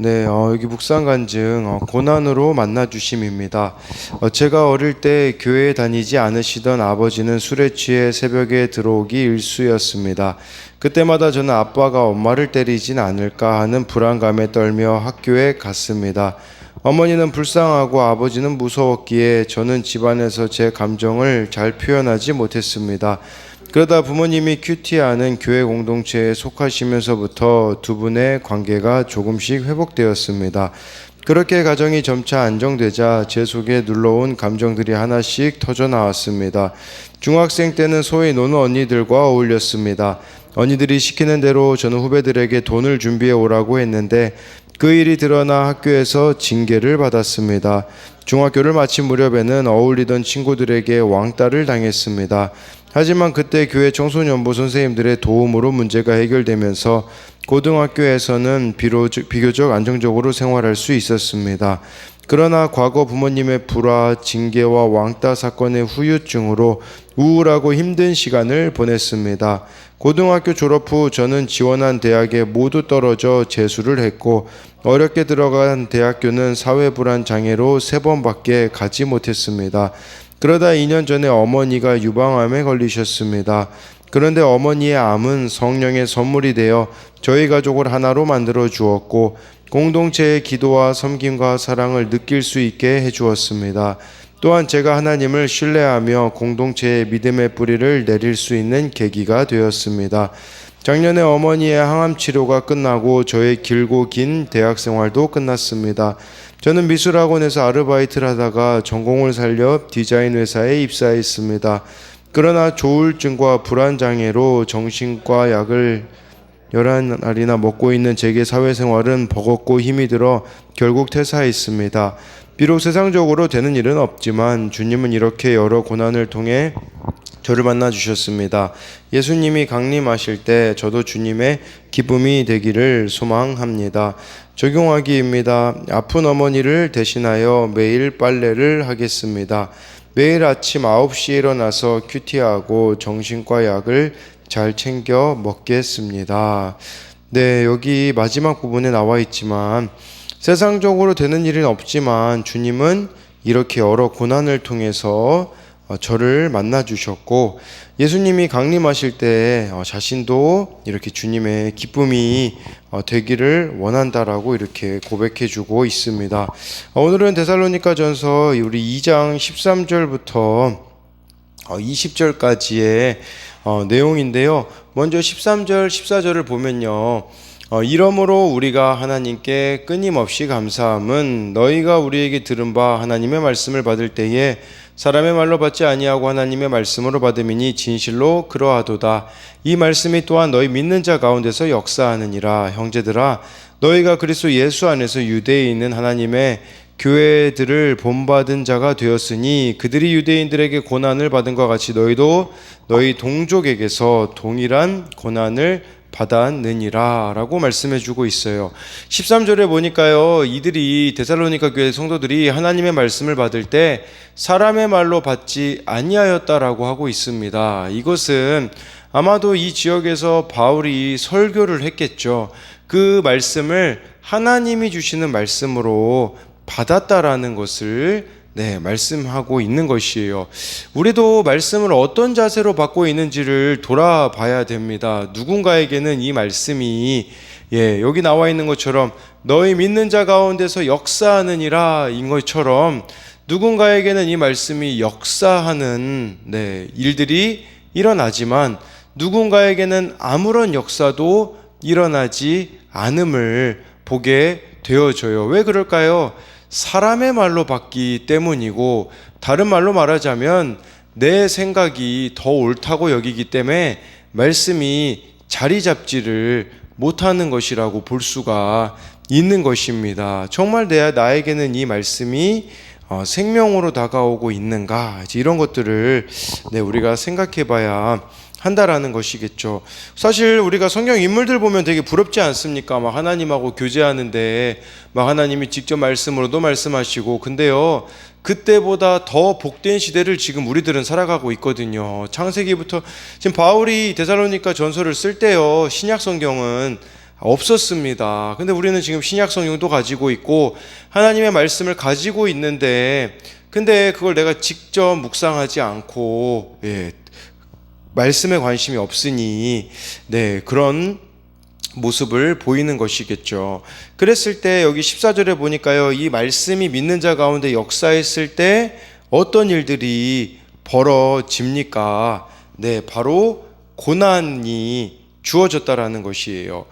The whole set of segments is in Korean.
네, 여기 묵상간증 고난으로 만나주심입니다. 제가 어릴 때 교회에 다니지 않으시던 아버지는 술에 취해 새벽에 들어오기 일쑤였습니다. 그때마다 저는 아빠가 엄마를 때리진 않을까 하는 불안감에 떨며 학교에 갔습니다. 어머니는 불쌍하고 아버지는 무서웠기에 저는 집안에서 제 감정을 잘 표현하지 못했습니다. 그러다 부모님이 큐티하는 교회 공동체에 속하시면서부터 두 분의 관계가 조금씩 회복되었습니다. 그렇게 가정이 점차 안정되자 제 속에 눌러온 감정들이 하나씩 터져 나왔습니다. 중학생 때는 소위 노는 언니들과 어울렸습니다. 언니들이 시키는 대로 저는 후배들에게 돈을 준비해 오라고 했는데 그 일이 드러나 학교에서 징계를 받았습니다. 중학교를 마친 무렵에는 어울리던 친구들에게 왕따를 당했습니다. 하지만 그때 교회 청소년부 선생님들의 도움으로 문제가 해결되면서 고등학교에서는 비교적 안정적으로 생활할 수 있었습니다. 그러나 과거 부모님의 불화, 징계와 왕따 사건의 후유증으로 우울하고 힘든 시간을 보냈습니다. 고등학교 졸업 후 저는 지원한 대학에 모두 떨어져 재수를 했고 어렵게 들어간 대학교는 사회불안 장애로 3번밖에 가지 못했습니다. 그러다 2년 전에 어머니가 유방암에 걸리셨습니다. 그런데 어머니의 암은 성령의 선물이 되어 저희 가족을 하나로 만들어 주었고 공동체의 기도와 섬김과 사랑을 느낄 수 있게 해주었습니다. 또한 제가 하나님을 신뢰하며 공동체의 믿음의 뿌리를 내릴 수 있는 계기가 되었습니다. 작년에 어머니의 항암 치료가 끝나고 저의 길고 긴 대학 생활도 끝났습니다. 저는 미술학원에서 아르바이트를 하다가 전공을 살려 디자인 회사에 입사했습니다. 그러나 조울증과 불안장애로 정신과 약을 11알이나 먹고 있는 제게 사회생활은 버겁고 힘이 들어 결국 퇴사했습니다. 비록 세상적으로 되는 일은 없지만 주님은 이렇게 여러 고난을 통해 저를 만나주셨습니다. 예수님이 강림하실 때 저도 주님의 기쁨이 되기를 소망합니다. 적용하기입니다. 아픈 어머니를 대신하여 매일 빨래를 하겠습니다. 매일 아침 9시에 일어나서 큐티하고 정신과 약을 잘 챙겨 먹겠습니다. 네, 여기 마지막 부분에 나와 있지만 세상적으로 되는 일은 없지만 주님은 이렇게 여러 고난을 통해서 저를 만나주셨고 예수님이 강림하실 때 자신도 이렇게 주님의 기쁨이 되기를 원한다라고 이렇게 고백해주고 있습니다. 오늘은 데살로니가전서 우리 2장 13절부터 20절까지의 내용인데요. 먼저 13절, 14절을 보면요. 이러므로 우리가 하나님께 끊임없이 감사함은 너희가 우리에게 들은 바 하나님의 말씀을 받을 때에 사람의 말로 받지 아니하고 하나님의 말씀으로 받음이니 진실로 그러하도다. 이 말씀이 또한 너희 믿는 자 가운데서 역사하느니라. 형제들아, 너희가 그리스도 예수 안에서 유대에 있는 하나님의 교회들을 본받은 자가 되었으니 그들이 유대인들에게 고난을 받은 것 같이 너희도 너희 동족에게서 동일한 고난을 받았느니라 라고 말씀해 주고 있어요. 13절에 보니까요, 이들이 데살로니가 교회 성도들이 하나님의 말씀을 받을 때 사람의 말로 받지 아니하였다라고 하고 있습니다. 이것은 아마도 이 지역에서 바울이 설교를 했겠죠. 그 말씀을 하나님이 주시는 말씀으로 받았다라는 것을 말씀하고 있는 것이에요. 우리도 말씀을 어떤 자세로 받고 있는지를 돌아봐야 됩니다. 누군가에게는 이 말씀이 여기 나와 있는 것처럼 너희 믿는 자 가운데서 역사하느니라 인 것처럼 누군가에게는 이 말씀이 역사하는 일들이 일어나지만 누군가에게는 아무런 역사도 일어나지 않음을 보게 되어져요. 왜 그럴까요? 사람의 말로 받기 때문이고, 다른 말로 말하자면 내 생각이 더 옳다고 여기기 때문에 말씀이 자리 잡지를 못하는 것이라고 볼 수가 있는 것입니다. 정말 나에게는 이 말씀이 생명으로 다가오고 있는가, 이런 것들을 우리가 생각해 봐야 한다라는 것이겠죠. 사실 우리가 성경 인물들 보면 되게 부럽지 않습니까? 막 하나님하고 교제하는데 막 하나님이 직접 말씀으로도 말씀하시고, 근데요, 그때보다 더 복된 시대를 지금 우리들은 살아가고 있거든요. 창세기부터 지금 바울이 데살로니가 전서를 쓸 때요, 신약 성경은 없었습니다. 근데 우리는 지금 신약 성경도 가지고 있고 하나님의 말씀을 가지고 있는데, 근데 그걸 내가 직접 묵상하지 않고 말씀에 관심이 없으니 그런 모습을 보이는 것이겠죠. 그랬을 때 여기 14절에 보니까요, 이 말씀이 믿는 자 가운데 역사했을 때 어떤 일들이 벌어집니까? 바로 고난이 주어졌다라는 것이에요.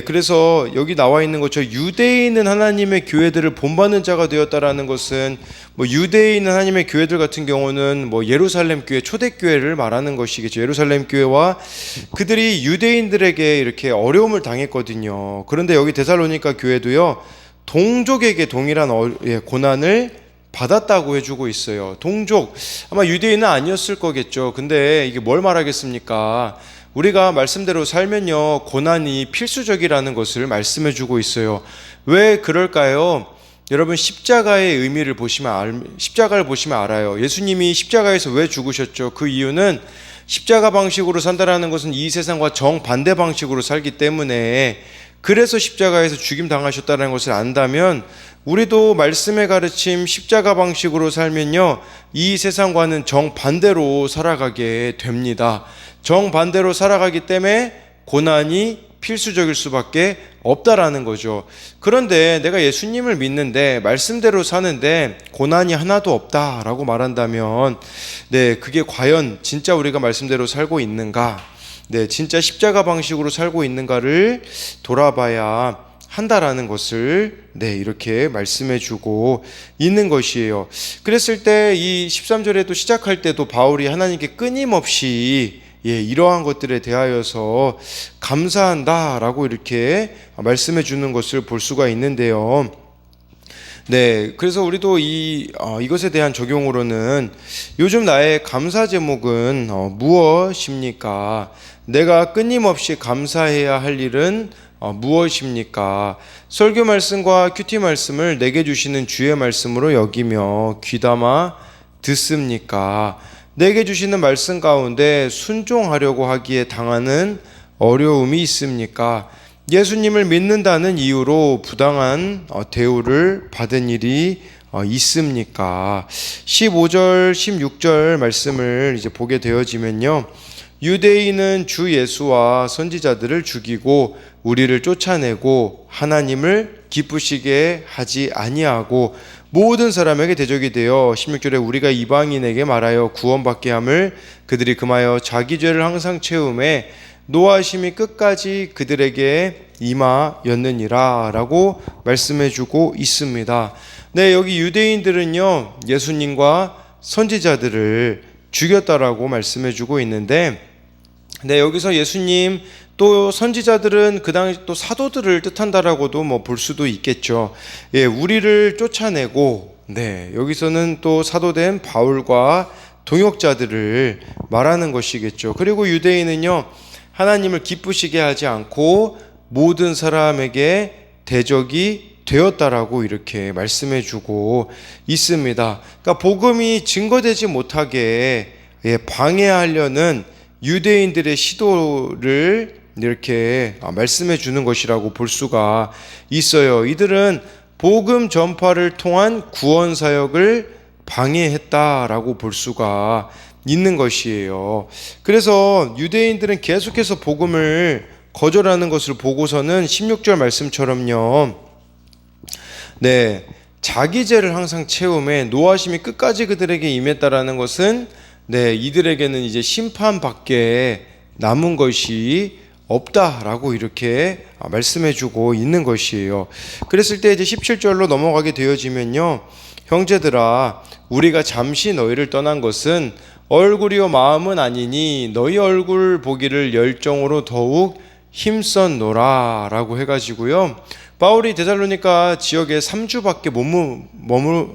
그래서 여기 나와 있는 것처럼 유대인은 하나님의 교회들을 본받는 자가 되었다라는 것은, 유대인은 하나님의 교회들 같은 경우는 예루살렘 교회, 초대교회를 말하는 것이겠죠. 예루살렘 교회와 그들이 유대인들에게 이렇게 어려움을 당했거든요. 그런데 여기 데살로니가 교회도요, 동족에게 동일한 고난을 받았다고 해주고 있어요. 동족, 아마 유대인은 아니었을 거겠죠. 근데 이게 뭘 말하겠습니까? 우리가 말씀대로 살면요, 고난이 필수적이라는 것을 말씀해 주고 있어요. 왜 그럴까요? 여러분, 십자가의 의미를 십자가를 보시면 알아요. 예수님이 십자가에서 왜 죽으셨죠? 그 이유는 십자가 방식으로 산다라는 것은 이 세상과 정반대 방식으로 살기 때문에, 그래서 십자가에서 죽임 당하셨다는 것을 안다면 우리도 말씀의 가르침 십자가 방식으로 살면요, 이 세상과는 정반대로 살아가게 됩니다. 정반대로 살아가기 때문에 고난이 필수적일 수밖에 없다라는 거죠. 그런데 내가 예수님을 믿는데 말씀대로 사는데 고난이 하나도 없다라고 말한다면 그게 과연 진짜 우리가 말씀대로 살고 있는가, 진짜 십자가 방식으로 살고 있는가를 돌아봐야 한다라는 것을 이렇게 말씀해 주고 있는 것이에요. 그랬을 때 이 13절에도 시작할 때도 바울이 하나님께 끊임없이 이러한 것들에 대하여서 감사한다라고 이렇게 말씀해 주는 것을 볼 수가 있는데요. 그래서 우리도 이것에 대한 적용으로는 요즘 나의 감사 제목은 무엇입니까? 내가 끊임없이 감사해야 할 일은 무엇입니까? 설교 말씀과 큐티 말씀을 내게 주시는 주의 말씀으로 여기며 귀담아 듣습니까? 내게 주시는 말씀 가운데 순종하려고 하기에 당하는 어려움이 있습니까? 예수님을 믿는다는 이유로 부당한 대우를 받은 일이 있습니까? 15절, 16절 말씀을 이제 보게 되어지면요, 유대인은 주 예수와 선지자들을 죽이고 우리를 쫓아내고 하나님을 기쁘시게 하지 아니하고 모든 사람에게 대적이 되어 16절에 우리가 이방인에게 말하여 구원받게 함을 그들이 금하여 자기 죄를 항상 채움에 노하심이 끝까지 그들에게 임하였느니라 라고 말씀해 주고 있습니다. 여기 유대인들은요, 예수님과 선지자들을 죽였다라고 말씀해 주고 있는데, 여기서 예수님 또 선지자들은 그 당시 또 사도들을 뜻한다라고도 볼 수도 있겠죠. 우리를 쫓아내고, 여기서는 또 사도된 바울과 동역자들을 말하는 것이겠죠. 그리고 유대인은요, 하나님을 기쁘시게 하지 않고 모든 사람에게 대적이 되었다라고 이렇게 말씀해 주고 있습니다. 그러니까 복음이 증거되지 못하게 방해하려는 유대인들의 시도를 이렇게 말씀해 주는 것이라고 볼 수가 있어요. 이들은 복음 전파를 통한 구원 사역을 방해했다라고 볼 수가 있는 것이에요. 그래서 유대인들은 계속해서 복음을 거절하는 것을 보고서는 16절 말씀처럼요, 자기 죄를 항상 채움에 노하심이 끝까지 그들에게 임했다라는 것은 이들에게는 이제 심판밖에 남은 것이 없다라고 이렇게 말씀해 주고 있는 것이에요. 그랬을 때 이제 17절로 넘어가게 되어지면요, 형제들아 우리가 잠시 너희를 떠난 것은 얼굴이요 마음은 아니니 너희 얼굴 보기를 열정으로 더욱 힘썼노라 라고 해가지고요, 바울이 데살로니가 지역에 3주밖에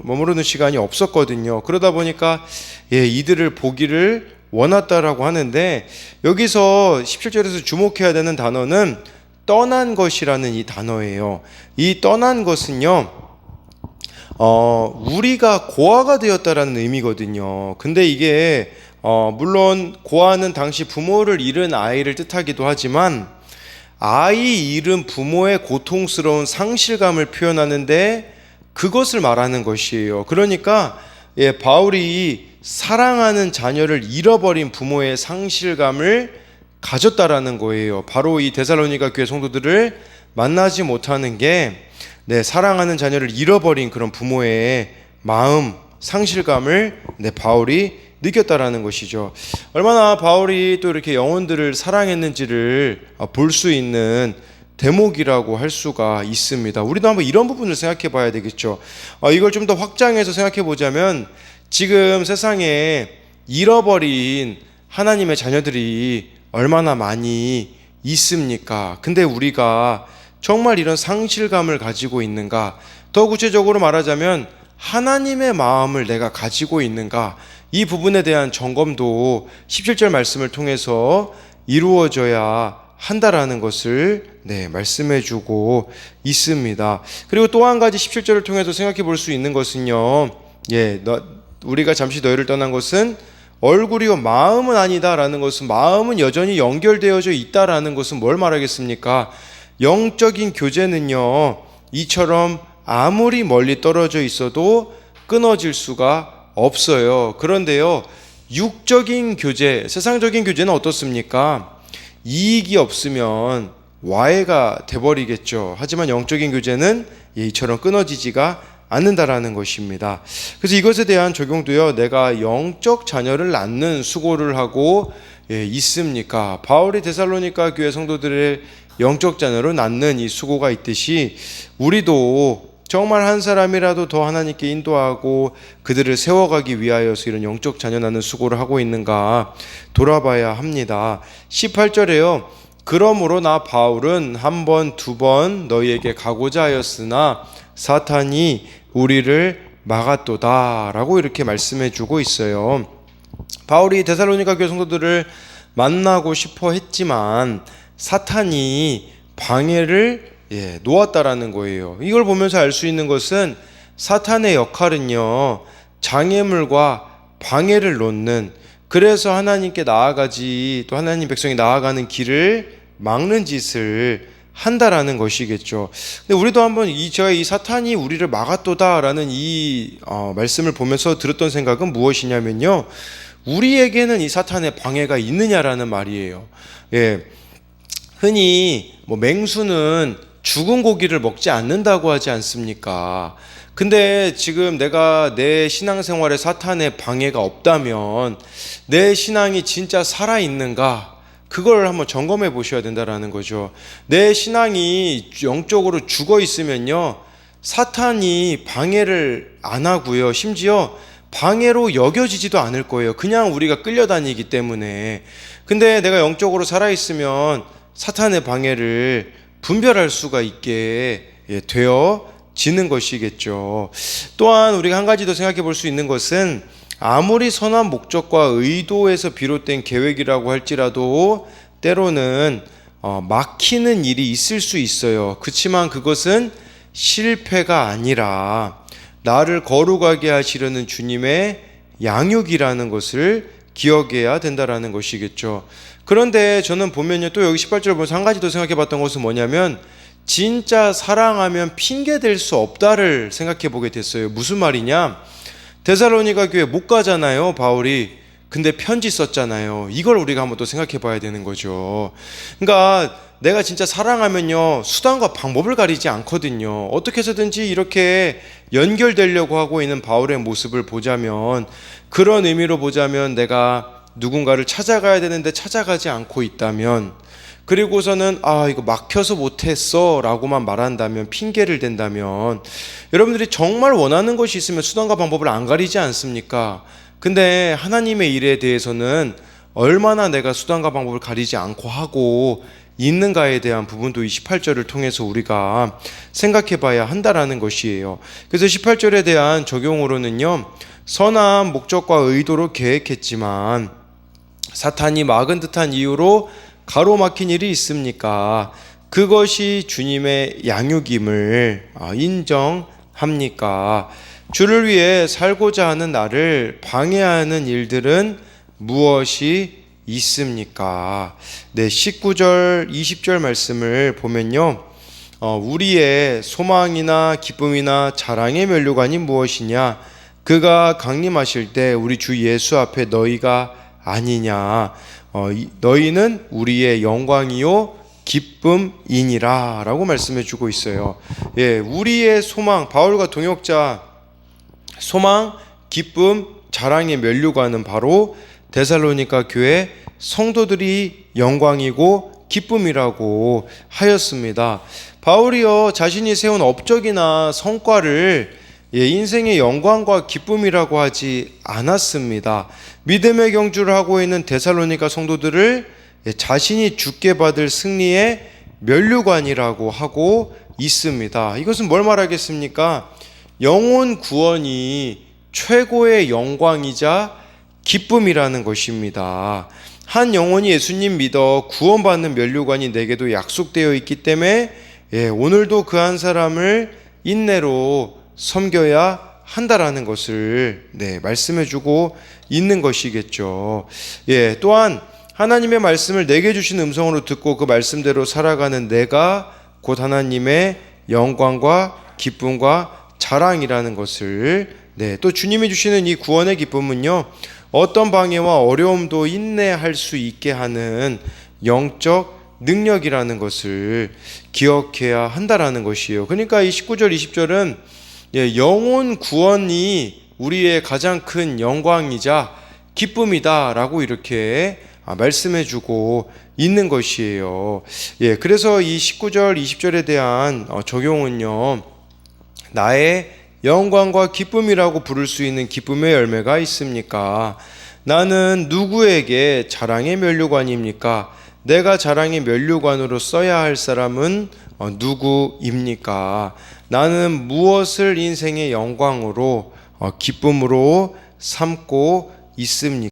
머무르는 시간이 없었거든요. 그러다 보니까 이들을 보기를 원했다라고 하는데, 여기서 17절에서 주목해야 되는 단어는 떠난 것이라는 이 단어예요. 이 떠난 것은요, 우리가 고아가 되었다라는 의미거든요. 근데 이게 물론 고아는 당시 부모를 잃은 아이를 뜻하기도 하지만 아이 잃은 부모의 고통스러운 상실감을 표현하는데 그것을 말하는 것이에요. 그러니까 바울이 사랑하는 자녀를 잃어버린 부모의 상실감을 가졌다라는 거예요. 바로 이 데살로니가 교회 성도들을 만나지 못하는 게 사랑하는 자녀를 잃어버린 그런 부모의 마음, 상실감을 바울이 느꼈다라는 것이죠. 얼마나 바울이 또 이렇게 영혼들을 사랑했는지를 볼 수 있는 대목이라고 할 수가 있습니다. 우리도 한번 이런 부분을 생각해 봐야 되겠죠. 이걸 좀 더 확장해서 생각해 보자면 지금 세상에 잃어버린 하나님의 자녀들이 얼마나 많이 있습니까? 근데 우리가 정말 이런 상실감을 가지고 있는가? 더 구체적으로 말하자면 하나님의 마음을 내가 가지고 있는가? 이 부분에 대한 점검도 17절 말씀을 통해서 이루어져야 한다라는 것을 말씀해 주고 있습니다. 그리고 또 한 가지 17절을 통해서 생각해 볼 수 있는 것은요. 우리가 잠시 너희를 떠난 것은 얼굴이요 마음은 아니다라는 것은, 마음은 여전히 연결되어져 있다라는 것은 뭘 말하겠습니까? 영적인 교제는요, 이처럼 아무리 멀리 떨어져 있어도 끊어질 수가 없어요. 그런데요, 육적인 교제, 세상적인 교제는 어떻습니까? 이익이 없으면 와해가 돼버리겠죠. 하지만 영적인 교제는 이처럼 끊어지지가 않는다라는 것입니다. 그래서 이것에 대한 적용도요, 내가 영적 자녀를 낳는 수고를 하고 있습니까? 바울이 데살로니가 교회 성도들의 영적 자녀로 낳는 이 수고가 있듯이 우리도 정말 한 사람이라도 더 하나님께 인도하고 그들을 세워가기 위하여서 이런 영적 자녀 낳는 수고를 하고 있는가 돌아봐야 합니다. 18절에요. 그러므로 나 바울은 한 번, 두 번 너희에게 가고자 하였으나 사탄이 우리를 막았도다 라고 이렇게 말씀해 주고 있어요. 바울이 데살로니가 교회 성도들을 만나고 싶어 했지만 사탄이 방해를 놓았다라는 거예요. 이걸 보면서 알 수 있는 것은 사탄의 역할은요, 장애물과 방해를 놓는, 그래서 하나님께 나아가지, 또 하나님 백성이 나아가는 길을 막는 짓을 한다라는 것이겠죠. 근데 우리도 한번 제가 이 사탄이 우리를 막았도다라는 이 말씀을 보면서 들었던 생각은 무엇이냐면요, 우리에게는 이 사탄의 방해가 있느냐라는 말이에요. 흔히 맹수는 죽은 고기를 먹지 않는다고 하지 않습니까? 근데 지금 내가 내 신앙생활에 사탄의 방해가 없다면 내 신앙이 진짜 살아있는가? 그걸 한번 점검해 보셔야 된다라는 거죠. 내 신앙이 영적으로 죽어 있으면요, 사탄이 방해를 안 하고요, 심지어 방해로 여겨지지도 않을 거예요. 그냥 우리가 끌려다니기 때문에. 근데 내가 영적으로 살아있으면 사탄의 방해를 분별할 수가 있게 되어지는 것이겠죠. 또한 우리가 한 가지 더 생각해 볼 수 있는 것은 아무리 선한 목적과 의도에서 비롯된 계획이라고 할지라도 때로는 막히는 일이 있을 수 있어요. 그렇지만 그것은 실패가 아니라 나를 거룩하게 하시려는 주님의 양육이라는 것을 기억해야 된다라는 것이겠죠. 그런데 저는 보면요, 또 여기 18절 보면서 한 가지 더 생각해 봤던 것은 뭐냐면, 진짜 사랑하면 핑계 댈 수 없다를 생각해 보게 됐어요. 무슨 말이냐? 데살로니가 교회 못 가잖아요, 바울이. 근데 편지 썼잖아요. 이걸 우리가 한번 또 생각해 봐야 되는 거죠. 그러니까 내가 진짜 사랑하면요, 수단과 방법을 가리지 않거든요. 어떻게 해서든지 이렇게 연결되려고 하고 있는 바울의 모습을 보자면, 그런 의미로 보자면 내가 누군가를 찾아가야 되는데 찾아가지 않고 있다면, 그리고서는 이거 막혀서 못했어 라고만 말한다면, 핑계를 댄다면, 여러분들이 정말 원하는 것이 있으면 수단과 방법을 안 가리지 않습니까? 근데 하나님의 일에 대해서는 얼마나 내가 수단과 방법을 가리지 않고 하고 있는가에 대한 부분도 이 18절을 통해서 우리가 생각해 봐야 한다라는 것이에요. 그래서 18절에 대한 적용으로는요, 선한 목적과 의도로 계획했지만 사탄이 막은 듯한 이유로 가로막힌 일이 있습니까? 그것이 주님의 양육임을 인정합니까? 주를 위해 살고자 하는 나를 방해하는 일들은 무엇이 있습니까? 네, 19절, 20절 말씀을 보면요. 우리의 소망이나 기쁨이나 자랑의 면류관이 무엇이냐? 그가 강림하실 때 우리 주 예수 앞에 너희가 아니냐? 너희는 우리의 영광이요 기쁨이니라 라고 말씀해 주고 있어요. 예, 우리의 소망, 바울과 동역자 소망, 기쁨, 자랑의 면류관은 바로 데살로니가 교회 성도들이 영광이고 기쁨이라고 하였습니다. 바울이요 자신이 세운 업적이나 성과를 인생의 영광과 기쁨이라고 하지 않았습니다. 믿음의 경주를 하고 있는 데살로니가 성도들을 자신이 주께 받을 승리의 면류관이라고 하고 있습니다. 이것은 뭘 말하겠습니까? 영혼 구원이 최고의 영광이자 기쁨이라는 것입니다. 한 영혼이 예수님 믿어 구원받는 면류관이 내게도 약속되어 있기 때문에 오늘도 그 한 사람을 인내로 섬겨야 한다라는 것을 말씀해주고 있는 것이겠죠. 또한 하나님의 말씀을 내게 주신 음성으로 듣고 그 말씀대로 살아가는 내가 곧 하나님의 영광과 기쁨과 자랑이라는 것을 또 주님이 주시는 이 구원의 기쁨은요 어떤 방해와 어려움도 인내할 수 있게 하는 영적 능력이라는 것을 기억해야 한다라는 것이에요. 그러니까 이 19절 20절은 영혼 구원이 우리의 가장 큰 영광이자 기쁨이다라고 이렇게 말씀해주고 있는 것이에요. 그래서 이 19절 20절에 대한 적용은요 나의 영광과 기쁨이라고 부를 수 있는 기쁨의 열매가 있습니까? 나는 누구에게 자랑의 면류관입니까? 내가 자랑의 면류관으로 써야 할 사람은 누구입니까? 나는 무엇을 인생의 영광으로 기쁨으로 삼고 있습니까?